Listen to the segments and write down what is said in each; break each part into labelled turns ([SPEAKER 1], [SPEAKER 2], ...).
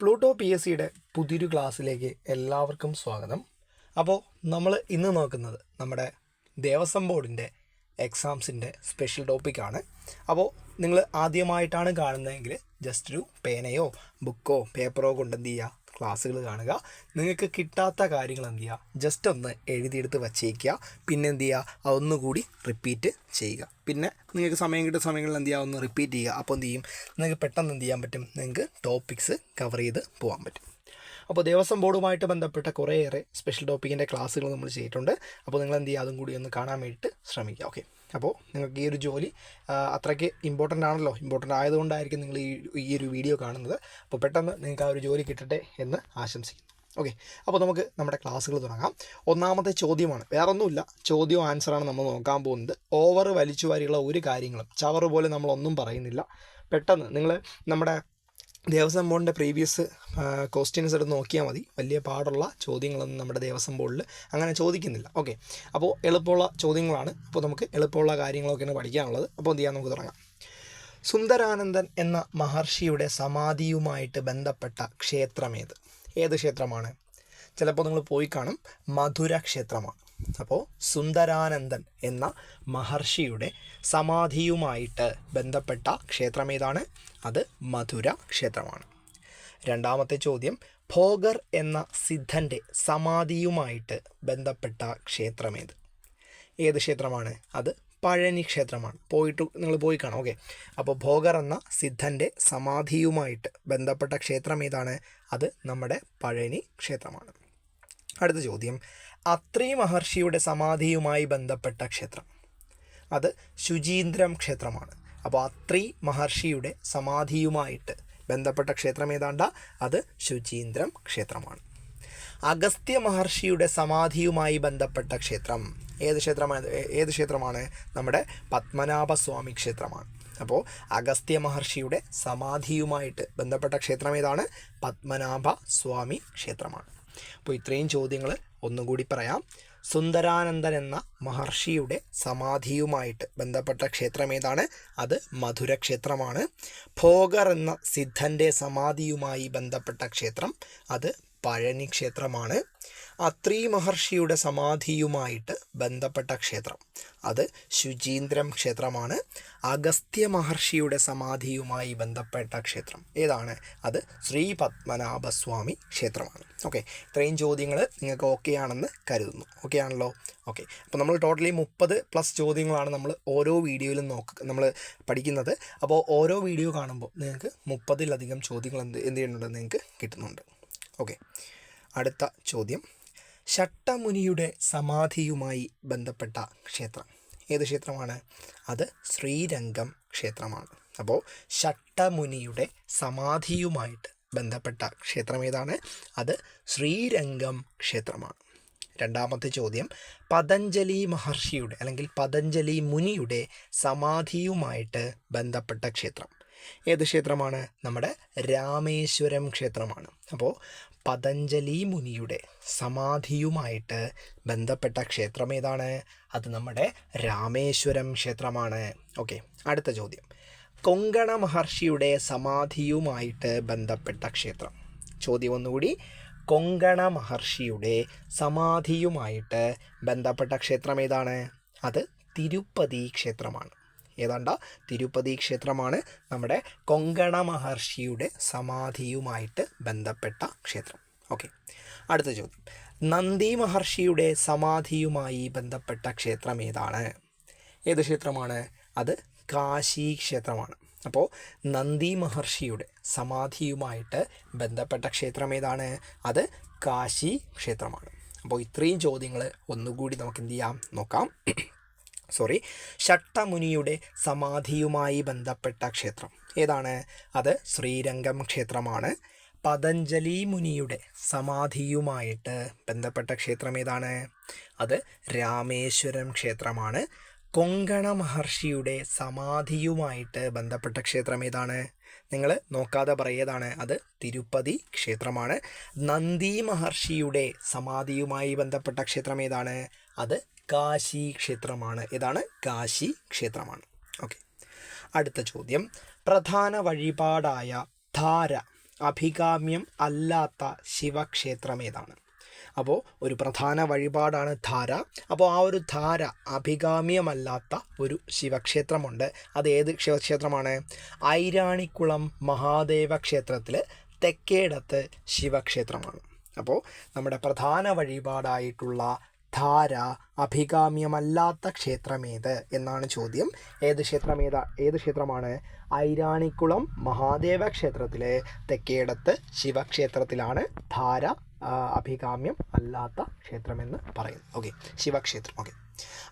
[SPEAKER 1] Pluto P S സിയുടെ പുതിയൊരു ക്ലാസ്സിലേക്ക് എല്ലാവർക്കും സ്വാഗതം. അപ്പോൾ നമ്മൾ ഇന്ന് നോക്കുന്നത് നമ്മുടെ ദേവസ്വം ബോർഡിൻ്റെ എക്സാംസിൻ്റെ സ്പെഷ്യൽ ടോപ്പിക്കാണ്. അപ്പോൾ നിങ്ങൾ ആദ്യമായിട്ടാണ് കാണുന്നതെങ്കിൽ ജസ്റ്റ് ഒരു പേനയോ ബുക്കോ പേപ്പറോ കൊണ്ട് എന്ത് ചെയ്യുക, ക്ലാസ്സുകൾ കാണുക. നിങ്ങൾക്ക് കിട്ടാത്ത കാര്യങ്ങൾ എന്ത് ചെയ്യുക, ജസ്റ്റ് ഒന്ന് എഴുതിയെടുത്ത് വച്ചേക്കുക. പിന്നെ എന്ത് ചെയ്യുക, അതൊന്നുകൂടി റിപ്പീറ്റ് ചെയ്യുക. പിന്നെ നിങ്ങൾക്ക് സമയം കിട്ടുന്ന സമയങ്ങളിൽ എന്ത് ചെയ്യുക, ഒന്ന് റിപ്പീറ്റ് ചെയ്യുക. അപ്പോൾ എന്ത് ചെയ്യും, നിങ്ങൾക്ക് പെട്ടെന്ന് എന്ത് ചെയ്യാൻ പറ്റും, നിങ്ങൾക്ക് ടോപ്പിക്സ് കവർ ചെയ്ത് പോകാൻ പറ്റും. അപ്പോൾ ദേവസ്വം ബോർഡുമായിട്ട് ബന്ധപ്പെട്ട കുറേയേറെ സ്പെഷ്യൽ ടോപ്പിക്കിൻ്റെ ക്ലാസ്സുകൾ നമ്മൾ ചെയ്തിട്ടുണ്ട്. അപ്പോൾ നിങ്ങൾ എന്ത് ചെയ്യുക, അതും കൂടി ഒന്ന് കാണാൻ വേണ്ടിയിട്ട് ശ്രമിക്കുക. ഓക്കെ, അപ്പോൾ നിങ്ങൾക്ക് ഈ ഒരു ജോലി അത്രയ്ക്ക് ഇമ്പോർട്ടൻ്റ് ആണല്ലോ. ഇമ്പോർട്ടൻ്റ് ആയതുകൊണ്ടായിരിക്കും നിങ്ങൾ ഈ ഒരു വീഡിയോ കാണുന്നത്. അപ്പോൾ പെട്ടെന്ന് നിങ്ങൾക്ക് ആ ഒരു ജോലി കിട്ടട്ടെ എന്ന് ആശംസിക്കുന്നു. ഓക്കെ, അപ്പോൾ നമുക്ക് നമ്മുടെ ക്ലാസ്സുകൾ തുടങ്ങാം. ഒന്നാമത്തെ ചോദ്യമാണ്, വേറൊന്നുമില്ല, ചോദ്യവും ആൻസറാണ് നമ്മൾ നോക്കാൻ പോകുന്നത്. ഓവർ വലിച്ചു വാരിയുള്ള ഒരു കാര്യങ്ങളും ചവറ് പോലെ നമ്മളൊന്നും പറയുന്നില്ല. പെട്ടെന്ന് നിങ്ങൾ നമ്മുടെ ദേവസ്വം ബോർഡിൻ്റെ പ്രീവിയസ് ക്വസ്റ്റ്യൻസ് എടുത്ത് നോക്കിയാൽ മതി. വലിയ പാടുള്ള ചോദ്യങ്ങളൊന്നും നമ്മുടെ ദേവസ്വം ബോർഡിൽ അങ്ങനെ ചോദിക്കുന്നില്ല. ഓക്കെ, അപ്പോൾ എളുപ്പമുള്ള ചോദ്യങ്ങളാണ്. അപ്പോൾ നമുക്ക് എളുപ്പമുള്ള കാര്യങ്ങളൊക്കെയാണ് പഠിക്കാനുള്ളത്. അപ്പോൾ എന്ത് ചെയ്യാൻ, നമുക്ക് തുടങ്ങാം. സുന്ദരാനന്ദൻ എന്ന മഹർഷിയുടെ സമാധിയുമായിട്ട് ബന്ധപ്പെട്ട ക്ഷേത്രമേത്? ഏത് ക്ഷേത്രമാണ്? ചിലപ്പോൾ നിങ്ങൾ പോയി കാണും, മധുര ക്ഷേത്രമാണ്. അപ്പോൾ സുന്ദരാനന്ദൻ എന്ന മഹർഷിയുടെ സമാധിയുമായിട്ട് ബന്ധപ്പെട്ട ക്ഷേത്രമേതാണ്? അത് മധുര ക്ഷേത്രമാണ്. രണ്ടാമത്തെ ചോദ്യം, ഭോഗർ എന്ന സിദ്ധൻ്റെ സമാധിയുമായിട്ട് ബന്ധപ്പെട്ട ക്ഷേത്രമേത്? ഏത് ക്ഷേത്രമാണ്? അത് പഴനി ക്ഷേത്രമാണ്. നിങ്ങൾ പോയി കാണാം. ഓക്കെ, അപ്പോൾ ഭോഗർ എന്ന സിദ്ധൻ്റെ സമാധിയുമായിട്ട് ബന്ധപ്പെട്ട ക്ഷേത്രം ഏതാണ്? അത് നമ്മുടെ പഴനി ക്ഷേത്രമാണ്. അടുത്ത ചോദ്യം, അത്രി മഹർഷിയുടെ സമാധിയുമായി ബന്ധപ്പെട്ട ക്ഷേത്രം? അത് ശുചീന്ദ്രം ക്ഷേത്രമാണ്. അപ്പോൾ അത്രി മഹർഷിയുടെ സമാധിയുമായിട്ട് ബന്ധപ്പെട്ട ക്ഷേത്രം ഏതാണ്ട? അത് ശുചീന്ദ്രം ക്ഷേത്രമാണ്. അഗസ്ത്യ മഹർഷിയുടെ സമാധിയുമായി ബന്ധപ്പെട്ട ക്ഷേത്രം ഏത് ക്ഷേത്രമാണ്? നമ്മുടെ പത്മനാഭസ്വാമി ക്ഷേത്രമാണ്. അപ്പോൾ അഗസ്ത്യ മഹർഷിയുടെ സമാധിയുമായിട്ട് ബന്ധപ്പെട്ട ക്ഷേത്രം ഏതാണ്? പത്മനാഭ സ്വാമി ക്ഷേത്രമാണ്. അപ്പോൾ ഇത്രയും ചോദ്യങ്ങൾ ഒന്നുകൂടി പറയാം. സുന്ദരാനന്ദൻ എന്ന മഹർഷിയുടെ സമാധിയുമായിട്ട് ബന്ധപ്പെട്ട ക്ഷേത്രം ഏതാണ്? അത് മധുര ക്ഷേത്രമാണ്. ഭോഗർ എന്ന സിദ്ധൻ്റെ സമാധിയുമായി ബന്ധപ്പെട്ട ക്ഷേത്രം അത് പഴനി ക്ഷേത്രമാണ്. അത്രി മഹർഷിയുടെ സമാധിയുമായിട്ട് ബന്ധപ്പെട്ട ക്ഷേത്രം അത് ശുചീന്ദ്രം ക്ഷേത്രമാണ്. അഗസ്ത്യ മഹർഷിയുടെ സമാധിയുമായി ബന്ധപ്പെട്ട ക്ഷേത്രം ഏതാണ്? അത് ശ്രീ പത്മനാഭസ്വാമി ക്ഷേത്രമാണ്. ഓക്കെ, ഇത്രയും ചോദ്യങ്ങൾ നിങ്ങൾക്ക് ഓക്കെ ആണെന്ന് കരുതുന്നു. ഓക്കെ ആണല്ലോ? ഓക്കെ, അപ്പോൾ നമ്മൾ ടോട്ടലി 30+ ചോദ്യങ്ങളാണ് നമ്മൾ ഓരോ വീഡിയോയിലും നമ്മൾ പഠിക്കുന്നത്. അപ്പോൾ ഓരോ വീഡിയോ കാണുമ്പോൾ നിങ്ങൾക്ക് 30-ലധികം ചോദ്യങ്ങൾ എന്ത് ചെയ്യുന്നുണ്ട്, നിങ്ങൾക്ക് കിട്ടുന്നുണ്ട്. ഓക്കെ, അടുത്ത ചോദ്യം, ശട്ടമുനിയുടെ സമാധിയുമായി ബന്ധപ്പെട്ട ക്ഷേത്രം ഏത് ക്ഷേത്രമാണ്? അത് ശ്രീരംഗം ക്ഷേത്രമാണ്. അപ്പോൾ ശട്ടമുനിയുടെ സമാധിയുമായിട്ട് ബന്ധപ്പെട്ട ക്ഷേത്രം ഏതാണ്? അത് ശ്രീരംഗം ക്ഷേത്രമാണ്. രണ്ടാമത്തെ ചോദ്യം, പതഞ്ജലി മഹർഷിയുടെ അല്ലെങ്കിൽ പതഞ്ജലി മുനിയുടെ സമാധിയുമായിട്ട് ബന്ധപ്പെട്ട ക്ഷേത്രം ഏത് ക്ഷേത്രമാണ്? നമ്മുടെ രാമേശ്വരം ക്ഷേത്രമാണ്. അപ്പോൾ പതഞ്ജലി മുനിയുടെ സമാധിയുമായിട്ട് ബന്ധപ്പെട്ട ക്ഷേത്രം ഏതാണ്? അത് നമ്മുടെ രാമേശ്വരം ക്ഷേത്രമാണ്. ഓക്കെ, അടുത്ത ചോദ്യം, കൊങ്കണ മഹർഷിയുടെ സമാധിയുമായിട്ട് ബന്ധപ്പെട്ട ക്ഷേത്രം. ചോദ്യം ഒന്നുകൂടി, കൊങ്കണ മഹർഷിയുടെ സമാധിയുമായിട്ട് ബന്ധപ്പെട്ട ക്ഷേത്രം ഏതാണ്? അത് തിരുപ്പതി ക്ഷേത്രമാണ്. ഏതാണ്ട തിരുപ്പതി ക്ഷേത്രമാണ് നമ്മുടെ കൊങ്കണ മഹർഷിയുടെ സമാധിയുമായിട്ട് ബന്ധപ്പെട്ട ക്ഷേത്രം. ഓക്കെ, അടുത്ത ചോദ്യം, നന്ദി മഹർഷിയുടെ സമാധിയുമായി ബന്ധപ്പെട്ട ക്ഷേത്രം ഏതാണ്? ഏത് ക്ഷേത്രമാണ്? അത് കാശി ക്ഷേത്രമാണ്. അപ്പോൾ നന്ദി മഹർഷിയുടെ സമാധിയുമായിട്ട് ബന്ധപ്പെട്ട ക്ഷേത്രം ഏതാണ്? അത് കാശി ക്ഷേത്രമാണ്. അപ്പോൾ ഇത്രയും ചോദ്യങ്ങൾ ഒന്നുകൂടി നമുക്ക് എന്ത് ചെയ്യാം, നോക്കാം. ശട്ടമുനിയുടെ സമാധിയുമായി ബന്ധപ്പെട്ട ക്ഷേത്രം ഏതാണ്? അത് ശ്രീരംഗം ക്ഷേത്രമാണ്. പതഞ്ജലി മുനിയുടെ സമാധിയുമായിട്ട് ബന്ധപ്പെട്ട ക്ഷേത്രം ഏതാണ്? അത് രാമേശ്വരം ക്ഷേത്രമാണ്. കൊങ്കണ മഹർഷിയുടെ സമാധിയുമായിട്ട് ബന്ധപ്പെട്ട ക്ഷേത്രം ഏതാണ്? നിങ്ങൾ നോക്കാതെ പറയേതാണ്, അത് തിരുപ്പതി ക്ഷേത്രമാണ്. നന്ദി മഹർഷിയുടെ സമാധിയുമായി ബന്ധപ്പെട്ട ക്ഷേത്രം ഏതാണ്? അത് കാശി ക്ഷേത്രമാണ്. ഏതാണ്? കാശി ക്ഷേത്രമാണ്. ഓക്കെ, അടുത്ത ചോദ്യം, പ്രധാന വഴിപാടായ ധാര അഭികാമ്യം അല്ലാത്ത ശിവക്ഷേത്രം ഏതാണ്? അപ്പോൾ ഒരു പ്രധാന വഴിപാടാണ് ധാര. അപ്പോൾ ആ ഒരു ധാര അഭികാമ്യമല്ലാത്ത ഒരു ശിവക്ഷേത്രമുണ്ട്. അത് ഏത് ശിവക്ഷേത്രമാണ്? ഐരാണിക്കുളം മഹാദേവ ക്ഷേത്രത്തിൽ തെക്കേടത്ത് ശിവക്ഷേത്രമാണ്. അപ്പോൾ നമ്മുടെ പ്രധാന വഴിപാടായിട്ടുള്ള ധാര അഭികാമ്യമല്ലാത്ത ക്ഷേത്രമേത് എന്നാണ് ചോദ്യം. ഏത് ക്ഷേത്രമാണ്? ഐരാണിക്കുളം മഹാദേവ ക്ഷേത്രത്തിലെ തെക്കേടത്ത് ശിവക്ഷേത്രത്തിലാണ് ധാര അഭികാമ്യം അല്ലാത്ത ക്ഷേത്രമെന്ന് പറയുന്നത്. ഓക്കെ, ശിവക്ഷേത്രം. ഓക്കെ,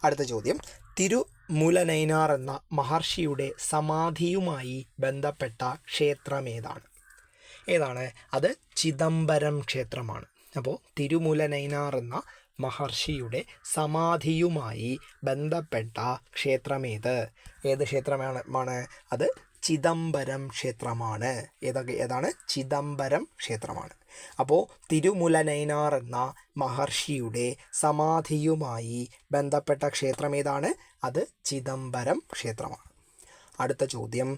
[SPEAKER 1] അടുത്ത ചോദ്യം. തിരുമുലനൈനാർ എന്ന മഹർഷിയുടെ സമാധിയുമായി ബന്ധപ്പെട്ട ക്ഷേത്രമേതാണ്? അത് ചിദംബരം ക്ഷേത്രമാണ്. അപ്പോൾ തിരുമുലനൈനാർ എന്ന മഹർഷിയുടെ സമാധിയുമായി ബന്ധപ്പെട്ട ക്ഷേത്രമേത്? ഏത് ക്ഷേത്രമാണ്? അത് ചിദംബരം ക്ഷേത്രമാണ്. ഏതാണ്? ചിദംബരം ക്ഷേത്രമാണ്. അപ്പോൾ തിരുമുലനൈനാർ എന്ന മഹർഷിയുടെ സമാധിയുമായി ബന്ധപ്പെട്ട ക്ഷേത്രമേതാണ്? അത് ചിദംബരം ക്ഷേത്രമാണ്. അടുത്ത ചോദ്യം.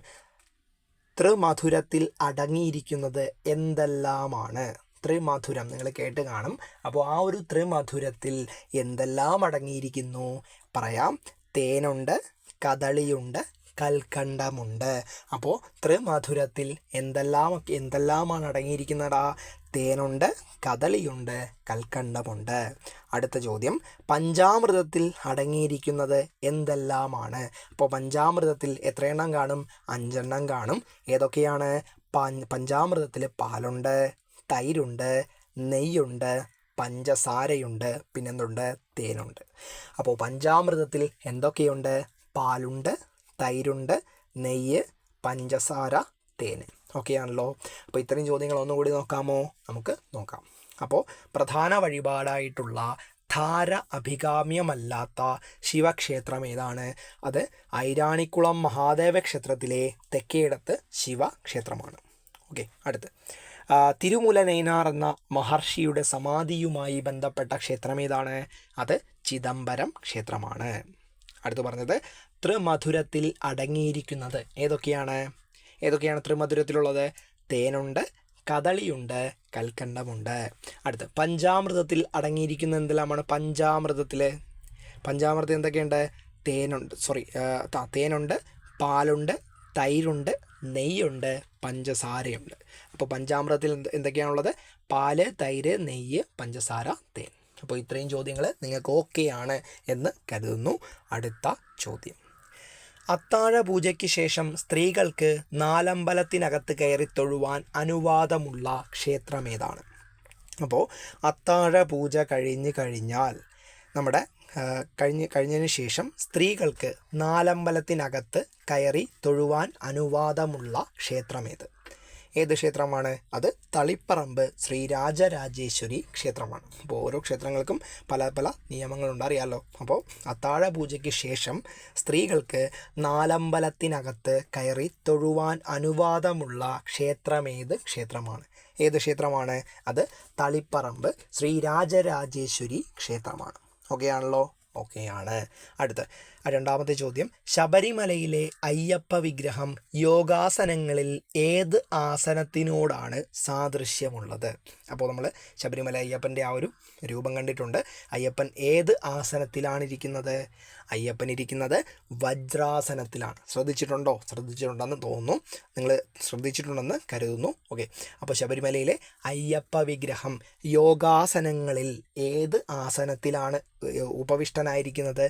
[SPEAKER 1] ത്രിമധുരത്തിൽ അടങ്ങിയിരിക്കുന്നത് എന്തെല്ലാമാണ്? ത്രിമധുരം നിങ്ങൾ കേട്ട് കാണും. അപ്പോൾ ആ ഒരു ത്രിമധുരത്തിൽ എന്തെല്ലാം അടങ്ങിയിരിക്കുന്നു? പറയാം. തേനുണ്ട്, കദളിയുണ്ട്, കൽക്കണ്ടമുണ്ട്. അപ്പോൾ ത്രിമധുരത്തിൽ എന്തെല്ലാമാണ് അടങ്ങിയിരിക്കുന്നതാ? തേനുണ്ട്, കദളിയുണ്ട്, കൽക്കണ്ടമുണ്ട്. അടുത്ത ചോദ്യം. പഞ്ചാമൃതത്തിൽ അടങ്ങിയിരിക്കുന്നത് എന്തെല്ലാമാണ്? അപ്പോൾ പഞ്ചാമൃതത്തിൽ എത്രയെണ്ണം കാണും? 5 എണ്ണം കാണും. ഏതൊക്കെയാണ്? പഞ്ചാമൃതത്തിൽ പാലുണ്ട്, തൈരുണ്ട്, നെയ്യുണ്ട്, പഞ്ചസാരയുണ്ട്, പിന്നെന്തുണ്ട്? തേനുണ്ട്. അപ്പോൾ പഞ്ചാമൃതത്തിൽ എന്തൊക്കെയുണ്ട്? പാലുണ്ട്, തൈരുണ്ട്, നെയ്യ്, പഞ്ചസാര, തേന്. ഓക്കെയാണല്ലോ. അപ്പോൾ ഇത്രയും ചോദ്യങ്ങൾ ഒന്നുകൂടി നോക്കാമോ? നമുക്ക് നോക്കാം. അപ്പോൾ പ്രധാന വഴിപാടായിട്ടുള്ള ധാര അഭികാമ്യമല്ലാത്ത ശിവക്ഷേത്രം ഏതാണ്? അത് ഐരാണിക്കുളം മഹാദേവ ക്ഷേത്രത്തിലെ തെക്കേടത്ത് ശിവക്ഷേത്രമാണ്. ഓക്കെ, അടുത്ത്. തിരുമുലനൈനാർ എന്ന മഹർഷിയുടെ സമാധിയുമായി ബന്ധപ്പെട്ട ക്ഷേത്രം ഏതാണ്? അത് ചിദംബരം ക്ഷേത്രമാണ്. അടുത്ത് പറഞ്ഞത് ത്രിമധുരത്തിൽ അടങ്ങിയിരിക്കുന്നത് ഏതൊക്കെയാണ് ത്രിമധുരത്തിലുള്ളത്? തേനുണ്ട്, കദളിയുണ്ട്, കൽക്കണ്ടമുണ്ട്. അടുത്ത് പഞ്ചാമൃതത്തിൽ അടങ്ങിയിരിക്കുന്ന എന്തെല്ലാമാണ്? പഞ്ചാമൃതം എന്തൊക്കെയുണ്ട്? തേനുണ്ട്, പാലുണ്ട്, തൈരുണ്ട്, നെയ്യുണ്ട്, പഞ്ചസാരയുണ്ട്. അപ്പോൾ പഞ്ചാമൃതത്തിൽ എന്തൊക്കെയാണുള്ളത്? പാല്, തൈര്, നെയ്യ്, പഞ്ചസാര, തേൻ. അപ്പോൾ ഇത്രയും ചോദ്യങ്ങൾ നിങ്ങൾക്ക് ഓക്കെയാണ് എന്ന് കരുതുന്നു. അടുത്ത ചോദ്യം. അത്താഴ പൂജയ്ക്ക് ശേഷം സ്ത്രീകൾക്ക് നാലമ്പലത്തിനകത്ത് കയറി തൊഴുവാൻ അനുവാദമുള്ള ക്ഷേത്രമേതാണ്? അപ്പോൾ അത്താഴ പൂജ കഴിഞ്ഞാൽ കഴിഞ്ഞതിന് ശേഷം സ്ത്രീകൾക്ക് നാലമ്പലത്തിനകത്ത് കയറി തൊഴുവാൻ അനുവാദമുള്ള ക്ഷേത്രമേത്? ഏത് ക്ഷേത്രമാണ്? അത് തളിപ്പറമ്പ് ശ്രീ രാജരാജേശ്വരി ക്ഷേത്രമാണ്. അപ്പോൾ ഓരോ ക്ഷേത്രങ്ങൾക്കും പല പല നിയമങ്ങളുണ്ട്, അറിയാമല്ലോ. അപ്പോൾ അത്താഴ പൂജയ്ക്ക് ശേഷം സ്ത്രീകൾക്ക് നാലമ്പലത്തിനകത്ത് കയറി തൊഴുവാൻ അനുവാദമുള്ള ക്ഷേത്രമാണ്? ഏത് ക്ഷേത്രമാണ്? അത് തളിപ്പറമ്പ് ശ്രീ രാജരാജേശ്വരി ക്ഷേത്രമാണ്. ഓക്കെയാണല്ലോ? ഓക്കെയാണ്. അടുത്ത രണ്ടാമത്തെ ചോദ്യം. ശബരിമലയിലെ അയ്യപ്പ വിഗ്രഹം യോഗാസനങ്ങളിൽ ഏത് ആസനത്തിനോടാണ് സാദൃശ്യമുള്ളത്? അപ്പോൾ നമ്മൾ ശബരിമല അയ്യപ്പൻ്റെ ആ ഒരു രൂപം കണ്ടിട്ടുണ്ട്. അയ്യപ്പൻ ഏത് ആസനത്തിലാണ് ഇരിക്കുന്നത്? അയ്യപ്പൻ ഇരിക്കുന്നത് വജ്രാസനത്തിലാണ്. ശ്രദ്ധിച്ചിട്ടുണ്ടെന്ന് തോന്നുന്നു. നിങ്ങൾ ശ്രദ്ധിച്ചിട്ടുണ്ടെന്ന് കരുതുന്നു. ഓക്കെ, അപ്പോൾ ശബരിമലയിലെ അയ്യപ്പ വിഗ്രഹം യോഗാസനങ്ങളിൽ ഏത് ആസനത്തിലാണ് ഉപവിഷ്ടനായിരിക്കുന്നത്?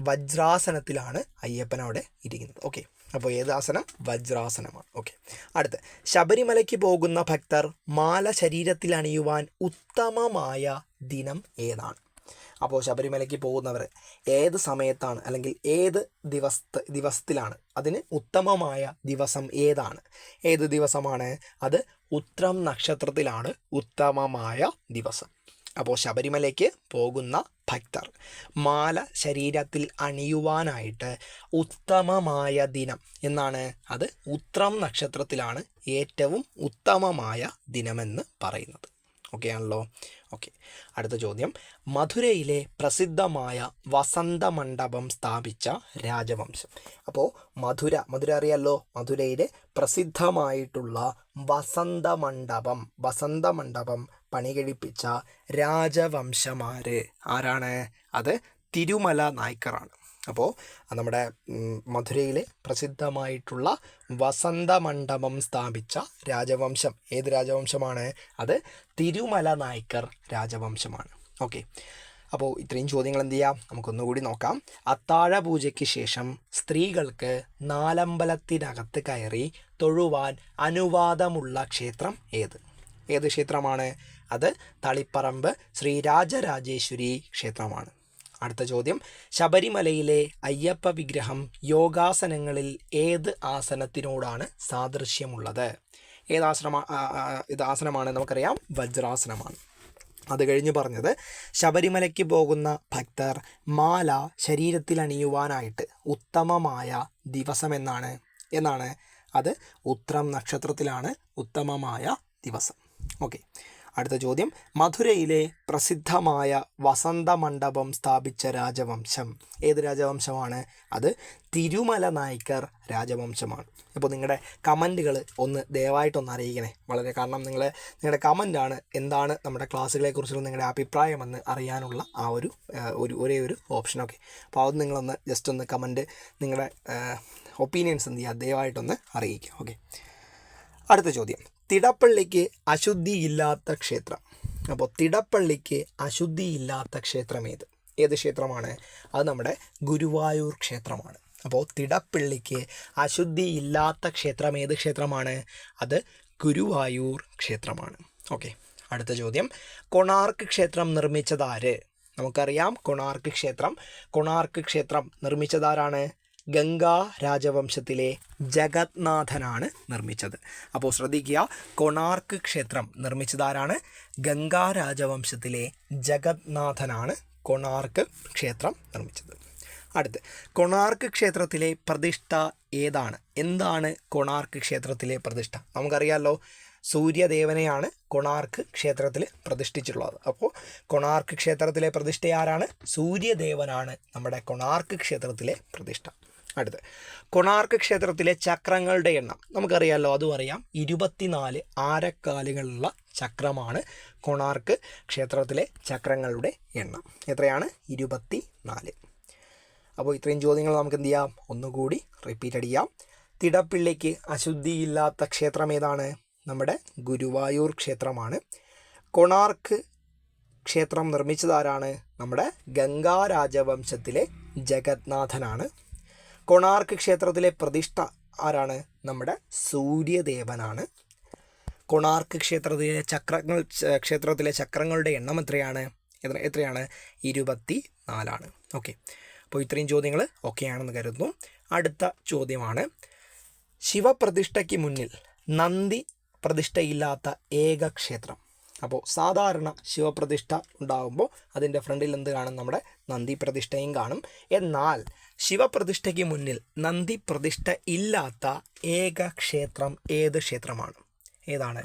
[SPEAKER 1] വജ്രാസനത്തിലാണ് അയ്യപ്പൻ അവിടെ ഇരിക്കുന്നത്. ഓക്കെ, അപ്പോൾ ഏത് ആസനം? വജ്രാസനമാണ്. ഓക്കെ, അടുത്ത്. ശബരിമലയ്ക്ക് പോകുന്ന ഭക്തർ മാല ശരീരത്തിൽ അണിയുവാൻ ഉത്തമമായ ദിനം ഏതാണ്? അപ്പോൾ ശബരിമലയ്ക്ക് പോകുന്നവർ ഏത് സമയത്താണ് അല്ലെങ്കിൽ ഏത് ദിവസത്തിലാണ് അതിന് ഉത്തമമായ ദിവസം ഏതാണ്? ഏത് ദിവസമാണ്? അത് ഉത്രം നക്ഷത്രത്തിലാണ് ഉത്തമമായ ദിവസം. അപ്പോൾ ശബരിമലയ്ക്ക് പോകുന്ന ഭക്തർ മാല ശരീരത്തിൽ അണിയുവാനായിട്ട് ഉത്തമമായ ദിനം എന്നാണ്? അത് ഉത്രം നക്ഷത്രത്തിലാണ് ഏറ്റവും ഉത്തമമായ ദിനമെന്ന് പറയുന്നത്. ഓക്കെ ആണല്ലോ? ഓക്കെ. അടുത്ത ചോദ്യം, മധുരയിലെ പ്രസിദ്ധമായ വസന്തമണ്ഡപം സ്ഥാപിച്ച രാജവംശം. അപ്പോൾ മധുര അറിയാലോ, മധുരയിലെ പ്രസിദ്ധമായിട്ടുള്ള വസന്തമണ്ഡപം പണി കഴിപ്പിച്ച രാജവംശമാര് ആരാണ്? അത് തിരുമല നായ്ക്കറാണ്. അപ്പോൾ നമ്മുടെ മധുരയിലെ പ്രസിദ്ധമായിട്ടുള്ള വസന്തമണ്ഡപം സ്ഥാപിച്ച രാജവംശം ഏത് രാജവംശമാണ്? അത് തിരുമല നായ്ക്കർ രാജവംശമാണ്. ഓക്കെ. അപ്പോൾ ഇത്രയും ചോദ്യങ്ങൾ എന്ത് ചെയ്യാം, നമുക്കൊന്നുകൂടി നോക്കാം. അത്താഴ പൂജയ്ക്ക് ശേഷം സ്ത്രീകൾക്ക് നാലമ്പലത്തിനകത്ത് കയറി തൊഴുവാൻ അനുവാദമുള്ള ക്ഷേത്രം ഏത് ക്ഷേത്രമാണ്? അത് തളിപ്പറമ്പ് ശ്രീരാജരാജേശ്വരി ക്ഷേത്രമാണ്. അടുത്ത ചോദ്യം, ശബരിമലയിലെ അയ്യപ്പ വിഗ്രഹം യോഗാസനങ്ങളിൽ ഏത് ആസനത്തിനോടാണ് സാദൃശ്യമുള്ളത്? ഇത് ആസനമാണ്? നമുക്കറിയാം, വജ്രാസനമാണ്. അത് കഴിഞ്ഞ് പറഞ്ഞത്, ശബരിമലയ്ക്ക് പോകുന്ന ഭക്തർ മാല ശരീരത്തിൽ അണിയുവാനായിട്ട് ഉത്തമമായ ദിവസം എന്നാണ് അത് ഉത്രം നക്ഷത്രത്തിലാണ് ഉത്തമമായ ദിവസം. ഓക്കെ. അടുത്ത ചോദ്യം, മധുരയിലെ പ്രസിദ്ധമായ വസന്തമണ്ഡപം സ്ഥാപിച്ച രാജവംശം ഏത് രാജവംശമാണ്? അത് തിരുമല നായ്ക്കർ രാജവംശമാണ്. അപ്പോൾ നിങ്ങളുടെ കമൻറ്റുകൾ ദയവായിട്ടൊന്ന് അറിയിക്കണേ. കാരണം നിങ്ങളുടെ കമൻറ്റാണ് എന്താണ് നമ്മുടെ ക്ലാസ്സുകളെക്കുറിച്ചുള്ള നിങ്ങളുടെ അഭിപ്രായമെന്ന് അറിയാനുള്ള ആ ഒരേ ഒരു ഓപ്ഷൻ. ഓക്കെ. അപ്പോൾ അത് നിങ്ങളൊന്ന് ജസ്റ്റ് ഒന്ന് കമൻറ്റ്, നിങ്ങളുടെ ഒപ്പീനിയൻസ് എന്ത് ചെയ്യുക, ദയവായിട്ടൊന്ന് അറിയിക്കുക. ഓക്കെ. അടുത്ത ചോദ്യം, തിടപ്പള്ളിക്ക് അശുദ്ധിയില്ലാത്ത ക്ഷേത്രം. അപ്പോൾ തിടപ്പള്ളിക്ക് അശുദ്ധിയില്ലാത്ത ക്ഷേത്രം ഏത് ക്ഷേത്രമാണ്? അത് നമ്മുടെ ഗുരുവായൂർ ക്ഷേത്രമാണ്. അപ്പോൾ തിടപ്പള്ളിക്ക് അശുദ്ധിയില്ലാത്ത ക്ഷേത്രം ഏത് ക്ഷേത്രമാണ്? അത് ഗുരുവായൂർ ക്ഷേത്രമാണ്. ഓക്കെ. അടുത്ത ചോദ്യം, കൊണാർക്ക് ക്ഷേത്രം നിർമ്മിച്ചതാര്? നമുക്കറിയാം, കൊണാർക്ക് ക്ഷേത്രം നിർമ്മിച്ചതാരാണ്? ഗംഗാ രാജവംശത്തിലെ ജഗന്നാഥനാണ് നിർമ്മിച്ചത്. അപ്പോൾ ശ്രദ്ധിക്കുക, കൊണാർക്ക് ക്ഷേത്രം നിർമ്മിച്ചതാരാണ്? ഗംഗാ രാജവംശത്തിലെ ജഗന്നാഥനാണ് കൊണാർക്ക് ക്ഷേത്രം നിർമ്മിച്ചത്. അടുത്ത്, കൊണാർക്ക് ക്ഷേത്രത്തിലെ പ്രതിഷ്ഠ എന്താണ് കൊണാർക്ക് ക്ഷേത്രത്തിലെ പ്രതിഷ്ഠ? നമുക്കറിയാമല്ലോ, സൂര്യദേവനെയാണ് കൊണാർക്ക് ക്ഷേത്രത്തിൽ പ്രതിഷ്ഠിച്ചിട്ടുള്ളത്. അപ്പോൾ കൊണാർക്ക് ക്ഷേത്രത്തിലെ പ്രതിഷ്ഠ ആരാണ്? സൂര്യദേവനാണ് നമ്മുടെ കൊണാർക്ക് ക്ഷേത്രത്തിലെ പ്രതിഷ്ഠ. അടുത്ത്, കൊണാർക്ക് ക്ഷേത്രത്തിലെ ചക്രങ്ങളുടെ എണ്ണം നമുക്കറിയാമല്ലോ, അതും അറിയാം, 24 ആരക്കാലുകളുള്ള ചക്രമാണ് കൊണാർക്ക് ക്ഷേത്രത്തിലെ ചക്രങ്ങളുടെ എണ്ണം. എത്രയാണ്? 24. അപ്പോൾ ഇത്രയും ചോദ്യങ്ങൾ നമുക്ക് എന്ത് ചെയ്യാം, ഒന്നുകൂടി റിപ്പീറ്റ് അടിക്കാം. തിടപ്പള്ളിക്ക് അശുദ്ധിയില്ലാത്ത ക്ഷേത്രം ഏതാണ്? നമ്മുടെ ഗുരുവായൂർ ക്ഷേത്രമാണ്. കൊണാർക്ക് ക്ഷേത്രം നിർമ്മിച്ചതാരാണ്? നമ്മുടെ ഗംഗാ രാജവംശത്തിലെ ജഗന്നാഥനാണ്. കൊണാർക്ക് ക്ഷേത്രത്തിലെ പ്രതിഷ്ഠ ആരാണ്? നമ്മുടെ സൂര്യദേവനാണ്. കൊണാർക്ക് ക്ഷേത്രത്തിലെ ചക്രങ്ങളുടെ എണ്ണം എത്രയാണ്? 24. ഓക്കെ. അപ്പോൾ ഇത്രയും ചോദ്യങ്ങൾ ഓക്കെയാണെന്ന് കരുതുന്നു. അടുത്ത ചോദ്യമാണ്, ശിവപ്രതിഷ്ഠയ്ക്ക് മുന്നിൽ നന്ദി പ്രതിഷ്ഠയില്ലാത്ത ഏക ക്ഷേത്രം. അപ്പോൾ സാധാരണ ശിവപ്രതിഷ്ഠ ഉണ്ടാകുമ്പോൾ അതിൻ്റെ ഫ്രണ്ടിൽ എന്ത് കാണും? നമ്മുടെ നന്ദി പ്രതിഷ്ഠയും കാണും. എന്നാൽ ശിവപ്രതിഷ്ഠയ്ക്ക് മുന്നിൽ നന്ദി പ്രതിഷ്ഠ ഇല്ലാത്ത ഏക ക്ഷേത്രം ഏത് ക്ഷേത്രമാണ്? ഏതാണ്?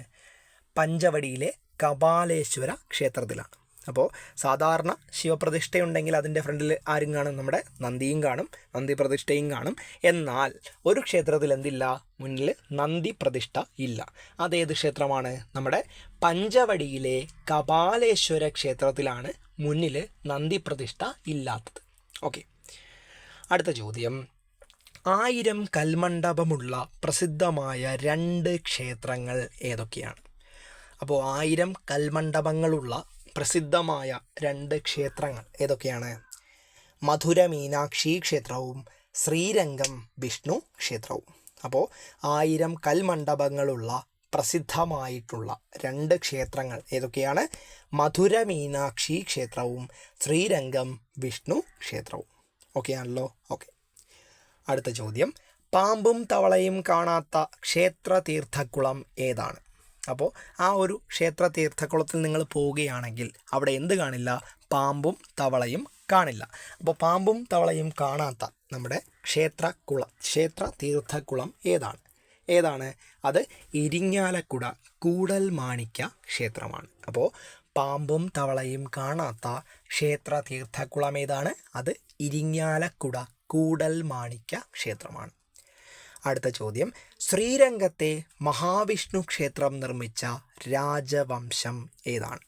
[SPEAKER 1] പഞ്ചവടിയിലെ കപാലേശ്വര ക്ഷേത്രത്തിലാണ്. അപ്പോൾ സാധാരണ ശിവപ്രതിഷ്ഠയുണ്ടെങ്കിൽ അതിൻ്റെ ഫ്രണ്ടിൽ ആരും കാണും? നമ്മുടെ നന്ദിയും കാണും, നന്ദി പ്രതിഷ്ഠയും കാണും. എന്നാൽ ഒരു ക്ഷേത്രത്തിൽ എന്തില്ല? മുന്നിൽ നന്ദി പ്രതിഷ്ഠ ഇല്ല. അതേത് ക്ഷേത്രമാണ്? നമ്മുടെ പഞ്ചവടിയിലെ കപാലേശ്വര ക്ഷേത്രത്തിലാണ് മുന്നിൽ നന്ദി പ്രതിഷ്ഠ ഇല്ലാത്തത്. ഓക്കെ. അടുത്ത ചോദ്യം, 1000 കൽമണ്ഡപമുള്ള പ്രസിദ്ധമായ 2 ക്ഷേത്രങ്ങൾ ഏതൊക്കെയാണ്? അപ്പോൾ 1000 കൽമണ്ഡപങ്ങളുള്ള പ്രസിദ്ധമായ 2 ക്ഷേത്രങ്ങൾ ഏതൊക്കെയാണ്? മധുര മീനാക്ഷി ക്ഷേത്രവും ശ്രീരംഗം വിഷ്ണു ക്ഷേത്രവും. അപ്പോൾ 1000 കൽമണ്ഡപങ്ങളുള്ള പ്രസിദ്ധമായിട്ടുള്ള 2 ക്ഷേത്രങ്ങൾ ഏതൊക്കെയാണ്? മധുര മീനാക്ഷി ക്ഷേത്രവും ശ്രീരംഗം വിഷ്ണു ക്ഷേത്രവും. ഓക്കെ ആണല്ലോ? ഓക്കെ. അടുത്ത ചോദ്യം, പാമ്പും തവളയും കാണാത്ത ക്ഷേത്ര തീർത്ഥക്കുളം ഏതാണ്? അപ്പോൾ ആ ഒരു ക്ഷേത്ര തീർത്ഥക്കുളത്തിൽ നിങ്ങൾ പോവുകയാണെങ്കിൽ അവിടെ എന്ത് കാണില്ല? പാമ്പും തവളയും കാണില്ല. അപ്പോൾ പാമ്പും തവളയും കാണാത്ത നമ്മുടെ ക്ഷേത്ര തീർത്ഥക്കുളം ഏതാണ്? അത് ഇരിങ്ങാലക്കുട കൂടൽ മാണിക്യ ക്ഷേത്രമാണ്. അപ്പോൾ പാമ്പും തവളയും കാണാത്ത ക്ഷേത്ര തീർത്ഥക്കുളം ഏതാണ്? അത് ഇരിങ്ങാലക്കുട കൂടൽ മാണിക്യ ക്ഷേത്രമാണ്. അടുത്ത ചോദ്യം, ശ്രീരംഗത്തെ മഹാവിഷ്ണു ക്ഷേത്രം നിർമ്മിച്ച രാജവംശം ഏതാണ്?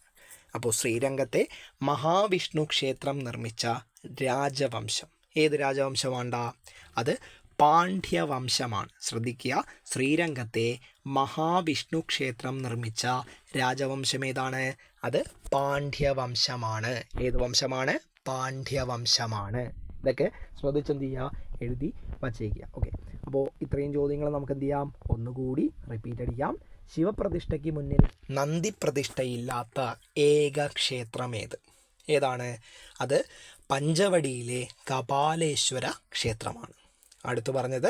[SPEAKER 1] അപ്പോൾ ശ്രീരംഗത്തെ മഹാവിഷ്ണു ക്ഷേത്രം നിർമ്മിച്ച രാജവംശം ഏത് രാജവംശമാണ്ടാ? അത് പാണ്ഡ്യവംശമാണ്. ശ്രദ്ധിക്കുക, ശ്രീരംഗത്തെ മഹാവിഷ്ണു ക്ഷേത്രം നിർമ്മിച്ച രാജവംശം ഏതാണ്? അത് പാണ്ഡ്യവംശമാണ്. ഏത് വംശമാണ്? പാണ്ഡ്യവംശമാണ്. ഇതൊക്കെ ശ്രദ്ധിച്ചെന്ത് ചെയ്യുക, എഴുതി വച്ചേക്കുക. ഓക്കെ, അപ്പോൾ ഇത്രയും ചോദ്യങ്ങൾ നമുക്ക് എന്ത് ചെയ്യാം, ഒന്നുകൂടി റിപ്പീറ്റ് അടിക്കാം. ശിവപ്രതിഷ്ഠയ്ക്ക് മുന്നിൽ നന്ദി പ്രതിഷ്ഠയില്ലാത്ത ഏക ക്ഷേത്രം ഏതാണ്? അത് പഞ്ചവടിയിലെ കപാലേശ്വര ക്ഷേത്രമാണ്. അടുത്തു പറഞ്ഞത്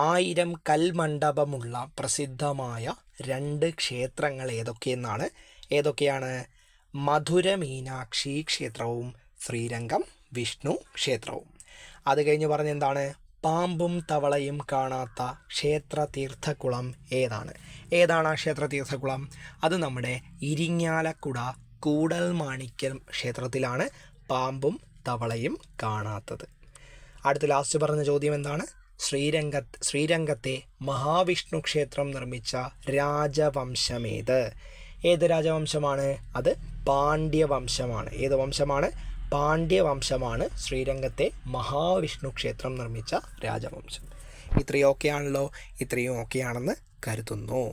[SPEAKER 1] 1000 കൽമണ്ഡപമുള്ള പ്രസിദ്ധമായ 2 ക്ഷേത്രങ്ങൾ ഏതൊക്കെയാണ്? മധുര മീനാക്ഷി ക്ഷേത്രവും ശ്രീരംഗം വിഷ്ണു ക്ഷേത്രവും. അത് കഴിഞ്ഞ് പറഞ്ഞെന്താണ്? പാമ്പും തവളയും കാണാത്ത ക്ഷേത്ര തീർത്ഥക്കുളം ഏതാണ് ആ ക്ഷേത്ര തീർത്ഥക്കുളം? അത് നമ്മുടെ ഇരിങ്ങാലക്കുട കൂടൽ മാണിക്യം ക്ഷേത്രത്തിലാണ് പാമ്പും തവളയും കാണാത്തത്. അടുത്ത ലാസ്റ്റ് പറഞ്ഞ ചോദ്യം എന്താണ്? ശ്രീരംഗത്തെ മഹാവിഷ്ണു ക്ഷേത്രം നിർമ്മിച്ച രാജവംശം ഏത് രാജവംശമാണ്? അത് പാണ്ഡ്യവംശമാണ്. ഏത് വംശമാണ്? പാണ്ഡ്യവംശമാണ് ശ്രീരംഗത്തെ മഹാവിഷ്ണു ക്ഷേത്രം നിർമ്മിച്ച രാജവംശം. ഇത്രയും ഓക്കെയാണല്ലോ? ഇത്രയും ഓക്കെയാണെന്ന് കരുതുന്നു.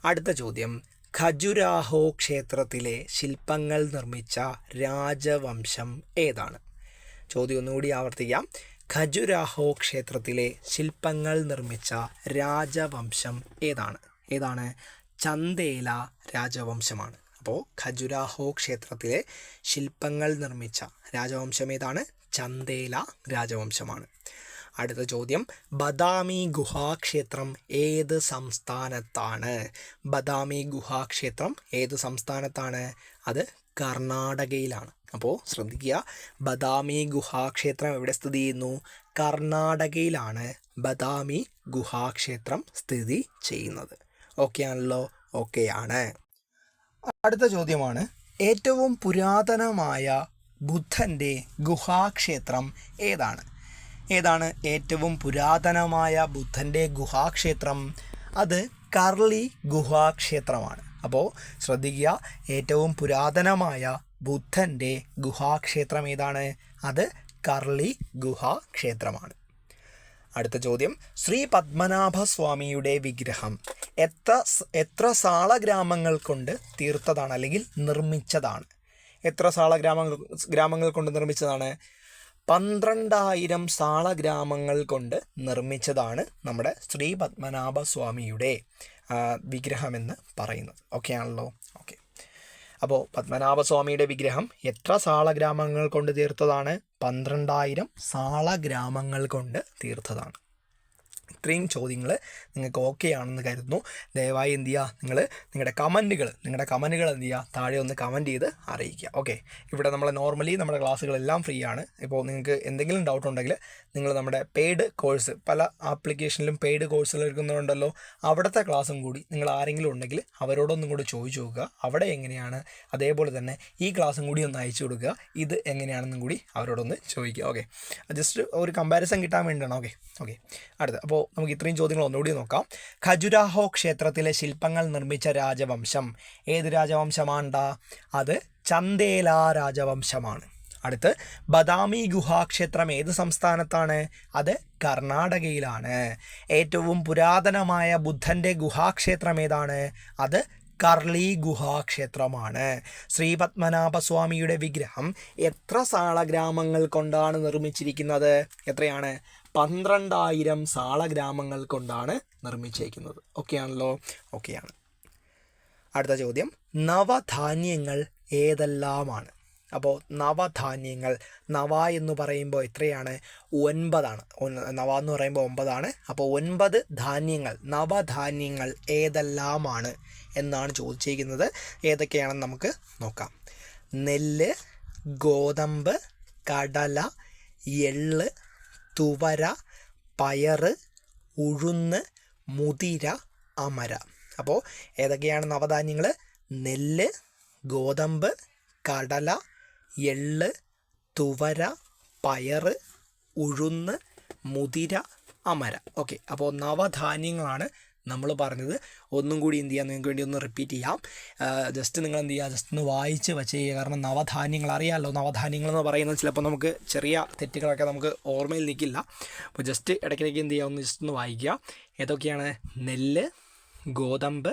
[SPEAKER 1] അടുത്ത ചോദ്യം, ഖജുരാഹോ ക്ഷേത്രത്തിലെ ശില്പങ്ങൾ നിർമ്മിച്ച രാജവംശം ഏതാണ്? ചോദ്യം ഒന്നുകൂടി ആവർത്തിക്കാം. ഖജുരാഹോ ക്ഷേത്രത്തിലെ ശില്പങ്ങൾ നിർമ്മിച്ച രാജവംശം ഏതാണ്? ചന്ദേല രാജവംശമാണ്. അപ്പോൾ ഖജുരാഹോ ക്ഷേത്രത്തിലെ ശില്പങ്ങൾ നിർമ്മിച്ച രാജവംശം ഏതാണ്? ചന്ദേല രാജവംശമാണ്. അടുത്ത ചോദ്യം, ബദാമി ഗുഹാക്ഷേത്രം ഏത് സംസ്ഥാനത്താണ്? ബദാമി ഗുഹാക്ഷേത്രം ഏത് സംസ്ഥാനത്താണ്? അത് കർണാടകയിലാണ്. അപ്പോൾ ശ്രദ്ധിക്കുക, ബദാമി ഗുഹാക്ഷേത്രം എവിടെ സ്ഥിതി ചെയ്യുന്നു? കർണാടകയിലാണ് ബദാമി ഗുഹാക്ഷേത്രം സ്ഥിതി ചെയ്യുന്നത്. ഓക്കെ ആണല്ലോ? ഓക്കെയാണ്. അടുത്ത ചോദ്യമാണ്, ഏറ്റവും പുരാതനമായ ബുദ്ധൻ്റെ ഗുഹാക്ഷേത്രം ഏതാണ് ഏറ്റവും പുരാതനമായ ബുദ്ധൻ്റെ ഗുഹാക്ഷേത്രം? അത് കർളി ഗുഹാക്ഷേത്രമാണ്. അപ്പോൾ ശ്രദ്ധിക്കുക, ഏറ്റവും പുരാതനമായ ബുദ്ധൻ്റെ ഗുഹാക്ഷേത്രം ഏതാണ്? അത് കർളി ഗുഹാക്ഷേത്രമാണ്. അടുത്ത ചോദ്യം, ശ്രീ പത്മനാഭസ്വാമിയുടെ വിഗ്രഹം എത്ര സാളഗ്രാമങ്ങൾ കൊണ്ട് തീർത്തതാണ് അല്ലെങ്കിൽ നിർമ്മിച്ചതാണ്? എത്ര സാളഗ്രാമങ്ങൾ കൊണ്ട് നിർമ്മിച്ചതാണ്? 12,000 സാളഗ്രാമങ്ങൾ കൊണ്ട് നിർമ്മിച്ചതാണ് നമ്മുടെ ശ്രീ പത്മനാഭസ്വാമിയുടെ വിഗ്രഹമെന്ന് പറയുന്നത്. ഓക്കെ ആണല്ലോ? ഓക്കെ, അപ്പോൾ പത്മനാഭസ്വാമിയുടെ വിഗ്രഹം എത്ര സാളഗ്രാമങ്ങൾ കൊണ്ട് തീർത്തതാണ്? 12,000 സാളഗ്രാമങ്ങൾ കൊണ്ട് തീർത്തതാണ്. ഇത്രയും ചോദ്യങ്ങൾ നിങ്ങൾക്ക് ഓക്കെ ആണെന്ന് കരുതുന്നു. ദയവായി എന്ത് ചെയ്യുക, നിങ്ങളുടെ കമൻറ്റുകൾ എന്ത് ചെയ്യുക, താഴെ ഒന്ന് കമൻറ്റ് ചെയ്ത് അറിയിക്കുക. ഓക്കെ, ഇവിടെ നമ്മൾ നോർമലി നമ്മുടെ ക്ലാസ്സുകളെല്ലാം ഫ്രീ ആണ്. ഇപ്പോൾ നിങ്ങൾക്ക് എന്തെങ്കിലും ഡൗട്ട് ഉണ്ടെങ്കിൽ നിങ്ങൾ നമ്മുടെ പെയ്ഡ് കോഴ്സ്, പല ആപ്ലിക്കേഷനിലും പെയ്ഡ് കോഴ്സുകൾ എടുക്കുന്നുണ്ടല്ലോ, അവിടുത്തെ ക്ലാസ്സും കൂടി നിങ്ങൾ ആരെങ്കിലും ഉണ്ടെങ്കിൽ അവരോടൊന്നും കൂടി ചോദിച്ചു നോക്കുക, അവിടെ എങ്ങനെയാണ്. അതേപോലെ തന്നെ ഈ ക്ലാസ്സും കൂടി ഒന്ന് അയച്ചു കൊടുക്കുക, ഇത് എങ്ങനെയാണെന്നും കൂടി അവരോടൊന്ന് ചോദിക്കുക. ഓക്കെ, ജസ്റ്റ് ഒരു കമ്പാരിസൺ കിട്ടാൻ വേണ്ടിയാണ്. ഓക്കെ, അടുത്ത അപ്പോൾ നമുക്ക് ഇത്രയും ചോദ്യങ്ങൾ ഒന്നുകൂടി നോക്കാം. ഖജുരാഹോ ക്ഷേത്രത്തിലെ ശില്പങ്ങൾ നിർമ്മിച്ച രാജവംശം ഏത് രാജവംശമാണ്ടാ? അത് ചന്ദേല രാജവംശമാണ്. അടുത്ത്, ബദാമി ഗുഹാക്ഷേത്രം ഏത് സംസ്ഥാനത്താണ്? അത് കർണാടകയിലാണ്. ഏറ്റവും പുരാതനമായ ബുദ്ധൻ്റെ ഗുഹാക്ഷേത്രം ഏതാണ്? അത് കർളി ഗുഹാക്ഷേത്രമാണ്. ശ്രീ പത്മനാഭസ്വാമിയുടെ വിഗ്രഹം എത്ര സാളഗ്രാമങ്ങൾ കൊണ്ടാണ് നിർമ്മിച്ചിരിക്കുന്നത്? എത്രയാണ്? 12,000 സാളഗ്രാമങ്ങൾ കൊണ്ടാണ് നിർമ്മിച്ചിരിക്കുന്നത്. ഓക്കെ ആണല്ലോ? ഓക്കെയാണ്. അടുത്ത ചോദ്യം, നവധാന്യങ്ങൾ ഏതെല്ലാമാണ്? അപ്പോൾ നവധാന്യങ്ങൾ, നവ എന്ന് പറയുമ്പോൾ എത്രയാണ്? 9 ആണ്. നവ എന്ന് പറയുമ്പോൾ 9 ആണ്. അപ്പോൾ 9 ധാന്യങ്ങൾ, നവധാന്യങ്ങൾ ഏതെല്ലാമാണ് എന്നാണ് ചോദിച്ചിരിക്കുന്നത്. ഏതൊക്കെയാണെന്ന് നമുക്ക് നോക്കാം. നെല്ല്, ഗോതമ്പ്, കടല, എള്ള്, തുവര, പയറ്, ഉഴുന്ന്, മുതിര, അമര. അപ്പോൾ ഏതൊക്കെയാണ് നവധാന്യങ്ങൾ? നെല്ല്, ഗോതമ്പ്, കടല, എള്ള്, തുവര, പയറ്, ഉഴുന്ന്, മുതിര, അമര. ഓക്കെ, അപ്പോൾ നവധാന്യങ്ങളാണ് നമ്മൾ പറഞ്ഞത്. ഒന്നും കൂടി എന്ത് ചെയ്യാം, നിങ്ങൾക്ക് വേണ്ടി ഒന്ന് റിപ്പീറ്റ് ചെയ്യാം. ജസ്റ്റ് നിങ്ങൾ എന്ത് ചെയ്യുക, ജസ്റ്റ് ഒന്ന് വായിച്ച് വെച്ച് ചെയ്യുക. കാരണം നവധാന്യങ്ങൾ അറിയാമല്ലോ, നവധാന്യങ്ങൾ എന്ന് പറയുന്നത് ചിലപ്പോൾ നമുക്ക് ചെറിയ തെറ്റുകളൊക്കെ നമുക്ക് ഓർമ്മയിൽ നിൽക്കില്ല. അപ്പോൾ ജസ്റ്റ് ഇടയ്ക്കിടയ്ക്ക് എന്ത് ചെയ്യുക, ഒന്ന് ജസ്റ്റ് ഒന്ന് വായിക്കുക. ഏതൊക്കെയാണ്? നെല്ല്, ഗോതമ്പ്,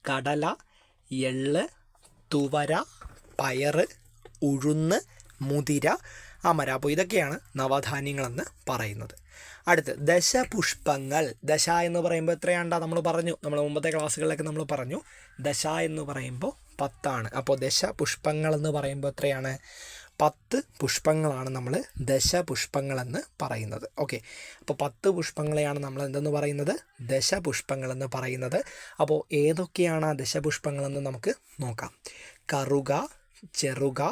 [SPEAKER 1] കടല, എള്ള്, തുവര, പയറ്, ഉഴുന്ന്, മുതിര, അമര. അപ്പോൾ ഇതൊക്കെയാണ് നവധാന്യങ്ങളെന്ന് പറയുന്നത്. അടുത്ത് ദശപുഷ്പങ്ങൾ. ദശ എന്ന് പറയുമ്പോൾ എത്രയാണ്ടാ നമ്മൾ പറഞ്ഞു, നമ്മൾ മുമ്പത്തെ ക്ലാസ്സുകളിലൊക്കെ നമ്മൾ പറഞ്ഞു ദശ എന്ന് പറയുമ്പോൾ 10. അപ്പോൾ ദശപുഷ്പങ്ങൾ എന്ന് പറയുമ്പോൾ എത്രയാണ്? 10 പുഷ്പങ്ങളാണ് നമ്മൾ ദശപുഷ്പങ്ങളെന്ന് പറയുന്നത്. ഓക്കെ, അപ്പോൾ 10 പുഷ്പങ്ങളെയാണ് നമ്മൾ എന്തെന്ന് പറയുന്നത്? ദശപുഷ്പങ്ങളെന്ന് പറയുന്നത്. അപ്പോൾ ഏതൊക്കെയാണ് ആ ദശപുഷ്പങ്ങളെന്ന് നമുക്ക് നോക്കാം. കറുക, ചെറുക,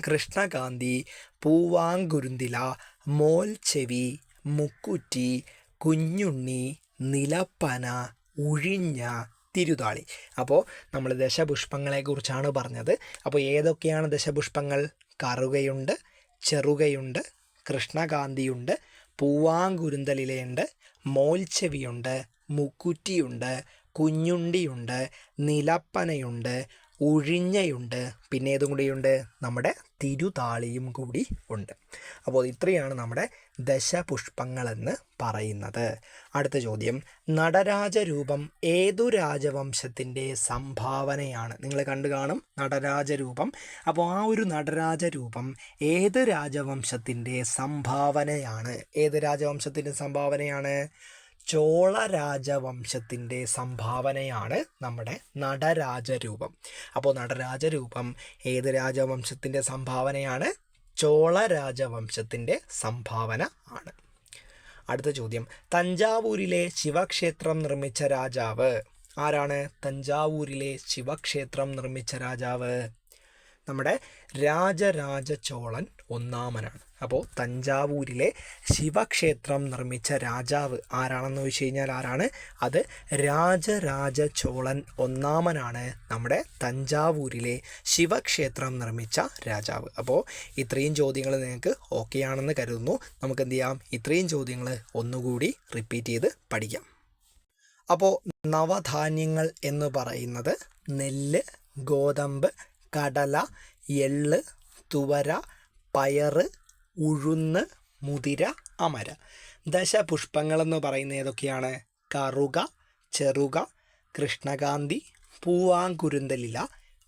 [SPEAKER 1] കൃഷ്ണകാന്തി, പൂവാങ്കുരുന്തില, മോൽച്ചെവി, മുക്കുറ്റി, കുഞ്ഞുണ്ണി, നിലപ്പന, ഉഴിഞ്ഞ, തിരുതാളി. അപ്പോൾ നമ്മൾ ദശപുഷ്പങ്ങളെക്കുറിച്ചാണ് പറഞ്ഞത്. അപ്പോൾ ഏതൊക്കെയാണ് ദശപുഷ്പങ്ങൾ? കറുകയുണ്ട്, ചെറുകയുണ്ട്, കൃഷ്ണകാന്തിയുണ്ട്, പൂവാങ്കുരുന്തലിലയുണ്ട്, മോൽച്ചെവിയുണ്ട്, മുക്കുറ്റിയുണ്ട്, കുഞ്ഞുണ്ടിയുണ്ട്, നിലപ്പനയുണ്ട്, ഉഴിഞ്ഞയുണ്ട്, പിന്നെ ഏതും കൂടിയുണ്ട്? നമ്മുടെ തിരുതാളിയും കൂടി ഉണ്ട്. അപ്പോൾ ഇത്രയാണ് നമ്മുടെ ദശപുഷ്പങ്ങളെന്ന് പറയുന്നത്. അടുത്ത ചോദ്യം, നടരാജരൂപം ഏതു രാജവംശത്തിൻ്റെ സംഭാവനയാണ്? നിങ്ങൾ കണ്ടു കാണും നടരാജരൂപം. അപ്പോൾ ആ ഒരു നടരാജരൂപം ഏത് രാജവംശത്തിൻ്റെ സംഭാവനയാണ്? ഏത് രാജവംശത്തിൻ്റെ സംഭാവനയാണ്? ചോള രാജവംശത്തിൻ്റെ സംഭാവനയാണ് നമ്മുടെ നടരാജരൂപം. അപ്പോൾ നടരാജരൂപം ഏത് രാജവംശത്തിൻ്റെ സംഭാവനയാണ്? ചോള രാജവംശത്തിൻ്റെ സംഭാവന ആണ്. അടുത്ത ചോദ്യം, തഞ്ചാവൂരിലെ ശിവക്ഷേത്രം നിർമ്മിച്ച രാജാവ് ആരാണ്? തഞ്ചാവൂരിലെ ശിവക്ഷേത്രം നിർമ്മിച്ച രാജാവ് നമ്മുടെ രാജരാജ ചോളൻ ഒന്നാമനാണ്. അപ്പോൾ തഞ്ചാവൂരിലെ ശിവക്ഷേത്രം നിർമ്മിച്ച രാജാവ് ആരാണെന്ന് ചോദിച്ചു കഴിഞ്ഞാൽ ആരാണ്? അത് രാജരാജ ചോളൻ ഒന്നാമനാണ് നമ്മുടെ തഞ്ചാവൂരിലെ ശിവക്ഷേത്രം നിർമ്മിച്ച രാജാവ്. അപ്പോൾ ഇത്രയും ചോദ്യങ്ങൾ നിങ്ങൾക്ക് ഓക്കെ ആണെന്ന് കരുതുന്നു. നമുക്ക് എന്ത് ചെയ്യാം, ഇത്രയും ചോദ്യങ്ങൾ ഒന്നുകൂടി റിപ്പീറ്റ് ചെയ്ത് പഠിക്കാം. അപ്പോൾ നവധാന്യങ്ങൾ എന്ന് പറയുന്നത് നെല്ല്, ഗോതമ്പ്, കടല, എള്ള്, തുവര, പയറ്, ഉഴുന്ന്, മുതിര, അമര. ദശപുഷ്പങ്ങളെന്ന് പറയുന്നത് ഏതൊക്കെയാണ്? കറുക, ചെറുക, കൃഷ്ണകാന്തി, പൂവാങ്കുരുന്തലില,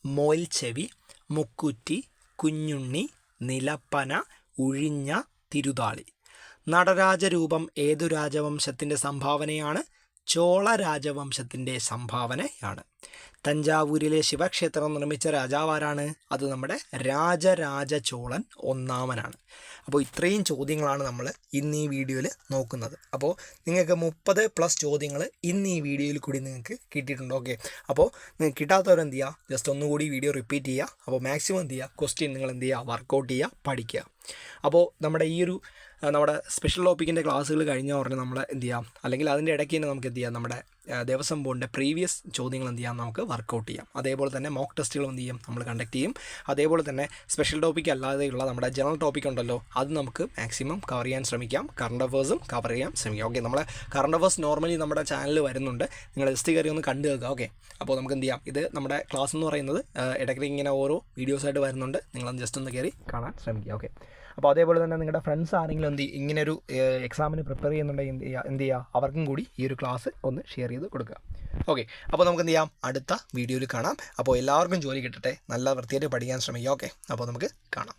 [SPEAKER 1] മോൽച്ചെവി, മുക്കുറ്റി, കുഞ്ഞുണ്ണി, നിലപ്പന, ഉഴിഞ്ഞ, തിരുതാളി. നടരാജരൂപം ഏതു രാജവംശത്തിൻ്റെ സംഭാവനയാണ്? ചോള രാജവംശത്തിൻ്റെ സംഭാവനയാണ്. തഞ്ചാവൂരിലെ ശിവക്ഷേത്രം നിർമ്മിച്ച രാജാവാരാണ്? അത് നമ്മുടെ രാജരാജ ചോളൻ ഒന്നാമനാണ്. അപ്പോൾ ഇത്രയും ചോദ്യങ്ങളാണ് നമ്മൾ ഇന്ന് ഈ വീഡിയോയിൽ നോക്കുന്നത്. അപ്പോൾ നിങ്ങൾക്ക് 30+ ചോദ്യങ്ങൾ ഇന്ന് ഈ വീഡിയോയിൽ കൂടി നിങ്ങൾക്ക് കിട്ടിയിട്ടുണ്ട്. ഓക്കെ, അപ്പോൾ നിങ്ങൾക്ക് കിട്ടാത്തവരെന്ത് ചെയ്യുക, ജസ്റ്റ് ഒന്നുകൂടി വീഡിയോ റിപ്പീറ്റ് ചെയ്യുക. അപ്പോൾ മാക്സിമം എന്ത് ചെയ്യുക, ക്വസ്റ്റ്യൻ നിങ്ങൾ എന്ത് ചെയ്യുക, വർക്കൗട്ട് ചെയ്യുക, പഠിക്കുക. അപ്പോൾ നമ്മുടെ ഈ ഒരു നമ്മുടെ സ്പെഷ്യൽ ടോപ്പിക്കിൻ്റെ ക്ലാസ്സുകൾ കഴിഞ്ഞ ഉടനെ നമ്മൾ എന്ത് ചെയ്യാം, അല്ലെങ്കിൽ അതിൻ്റെ ഇടയ്ക്ക് തന്നെ നമുക്ക് എന്ത് ചെയ്യാം, നമ്മുടെ ദേവസ്വം ബോർഡിൻ്റെ പ്രീവിയസ് ചോദ്യങ്ങൾ എന്ത് ചെയ്യാം, നമുക്ക് വർക്കൗട്ട് ചെയ്യാം. അതേപോലെ തന്നെ മോക്ക് ടെസ്റ്റുകൾ എന്ത് ചെയ്യും, നമ്മൾ കണ്ടക്ട് ചെയ്യും. അതേപോലെ തന്നെ സ്പെഷ്യൽ ടോപ്പിക് അല്ലാതെയുള്ള നമ്മുടെ ജനറൽ ടോപ്പിക് ഉണ്ടല്ലോ, അത് നമുക്ക് മാക്സിമം കവർ ചെയ്യാൻ ശ്രമിക്കാം. കറണ്ട് അഫേഴ്സും കവർ ചെയ്യാൻ ശ്രമിക്കാം. ഓക്കെ, നമ്മളെ കറണ്ട് അഫേഴ്സ് നോർമലി നമ്മുടെ ചാനലിൽ വരുന്നുണ്ട്. നിങ്ങൾ ജസ്റ്റ് കയറി ഒന്ന് കണ്ടു കേൾക്കുക. ഓക്കെ, അപ്പോൾ നമുക്ക് എന്ത് ചെയ്യാം, ഇത് നമ്മുടെ ക്ലാസ് എന്ന് പറയുന്നത് ഇടയ്ക്കിടയ്ക്ക് ഇങ്ങനെ ഓരോ വീഡിയോസായിട്ട് വരുന്നുണ്ട്. നിങ്ങളൊന്ന് ജസ്റ്റ് ഒന്ന് കയറി കാണാൻ ശ്രമിക്കുക. ഓക്കെ, അപ്പോൾ അതേപോലെ തന്നെ നിങ്ങളുടെ ഫ്രണ്ട്സ് ആരെങ്കിലും ഇങ്ങനൊരു എക്സാമിന് പ്രിപ്പയർ ചെയ്യുന്നുണ്ടെങ്കിൽ എന്ത് ചെയ്യുക, അവർക്കും കൂടി ഈ ഒരു ക്ലാസ് ഒന്ന് ഷെയർ ചെയ്ത് കൊടുക്കുക. ഓക്കെ, അപ്പോൾ നമുക്ക് എന്ത് ചെയ്യാം, അടുത്ത വീഡിയോയിൽ കാണാം. അപ്പോൾ എല്ലാവർക്കും ജോലി കിട്ടട്ടെ, നല്ല വൃത്തിയായിട്ട് പഠിക്കാൻ ശ്രമിക്കുക. ഓക്കെ, അപ്പോൾ നമുക്ക് കാണാം.